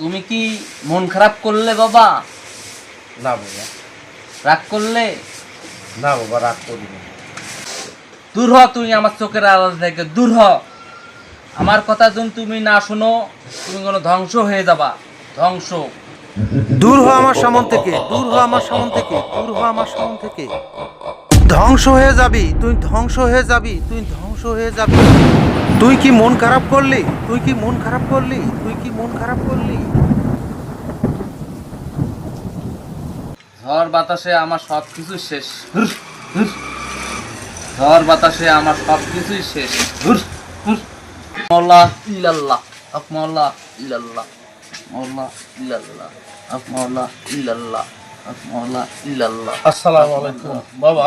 তুমি কি মন খারাপ করলে বাবা? না বাবা, রাগ করলে? না বাবা, রাগ করিনি। দূর হ, তুই আমার চোখের আওয়াজ থেকে দূর হ। আমার কথা যদি তুমি না শোনো, তুমি কোনো ধ্বংস হয়ে যাবা। ধ্বংস। দূর হ আমার সামন থেকে, দূর হ আমার সামন থেকে, দূর হ আমার সামন থেকে। ধ্বংস হয়ে যাবি তুই, ধ্বংস হয়ে যাবি তুই, ধ্বংস হয়ে যাবি। তুই কি মন খারাপ করলি? তুই কি মন খারাপ করলি? তুই কি মন খারাপ করলি? ঝড় বাতাসে আমার সব কিছু শেষ। হুর, হুর। ঝড় বাতাসে আমার সব কিছুই শেষ। হুর, হুর। মৌলা ইল্লাল্লাহ, হক মৌলা ইল্লাল্লাহ, মৌলা ইল্লাল্লাহ, হক মৌলা ইল্লাল্লাহ, হক মৌলা ইল্লাল্লাহ। আসসালামু আলাইকুম বাবা।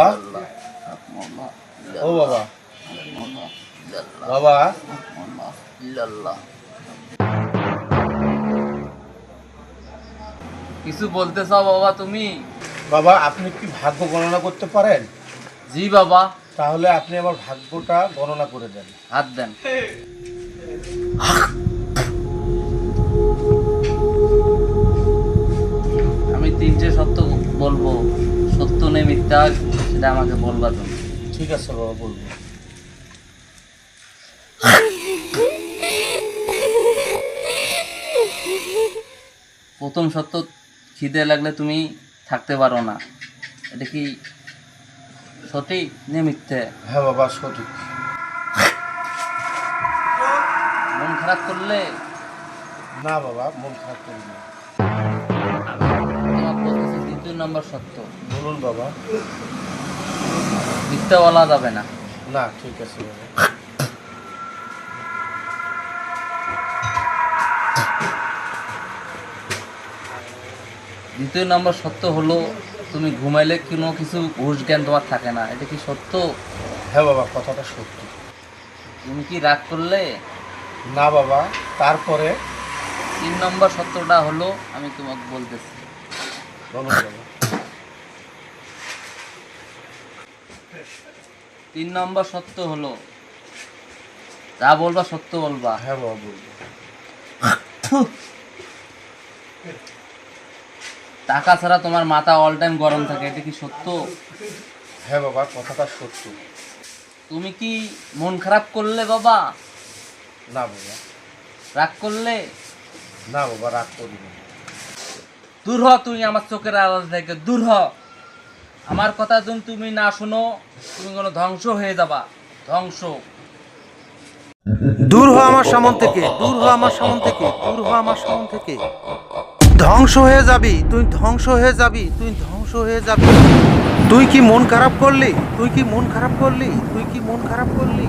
হক মৌলা ও বাবা, মৌলা ইল্লাল্লাহ, বাবা হক মৌলা ইল্লাল্লাহ। কিছু বলতে চাও বাবা তুমি? বাবা, আপনি কি ভাগ্য গণনা করতে পারেন? জি বাবা। তাহলে আপনি আমার ভাগ্যটা গণনা করে দেন। হাত দেন। আমি তিনটে সত্য বলবো, সত্য নেই মিথ্যা, সেটা আমাকে বলবা তুমি। ঠিক আছে বাবা, বলবো। প্রথম সত্য, খিদে লাগলে তুমি থাকতে পারো না। এটা কি সঠিক না মিথ্যে? হ্যাঁ বাবা, সঠিক। মন খারাপ করলে? না বাবা, মন খারাপ করি না। তোমার বলতেছি দ্বিতীয় নম্বর সত্য, বলুন বাবা। মিথ্যা বলা যাবে না। না, ঠিক আছে বাবা। দ্বিতীয় নম্বর সত্য হলো, তুমি ঘুমাইলে কোনো কিছু হুঁশ জ্ঞান তোমার থাকে না। এটা কি সত্য? হ্যাঁ বাবা, কথাটা সত্যি। তুমি কি রাগ করলে? না বাবা, তারপরে? তিন নম্বর সত্যটা হলো, আমি তোমাকে বলতেছি। বলুন বাবা। তিন নম্বর সত্য হলো, যা বলবা সত্য বলবা। হ্যাঁ বাবা, বলবো। টাকা ছাড়া তোমার মাথা অল টাইম গরম থাকে। এটা কি সত্য? হ্যাঁ বাবা, কথাটা সত্য। তুমি কি মন খারাপ করলে বাবা? না বাবা, রাগ করলে? না বাবা, রাগ করিনি। দূর হ, তুই আমার চোখের আওয়াজ থেকে দূর হ। আমার কথা যদি তুমি না শোনো, তুমি কোনো ধ্বংস হয়ে যাবা। ধ্বংস। দূর হ আমার সামন থেকে, দূর হ আমার সামন থেকে, দূর হ আমার সামন থেকে। ধ্বংস হয়ে যাবি তুই, ধ্বংস হয়ে যাবি তুই, ধ্বংস হয়ে যাবি। তুই কি মন খারাপ করলি? তুই কি মন খারাপ করলি? তুই কি মন খারাপ করলি?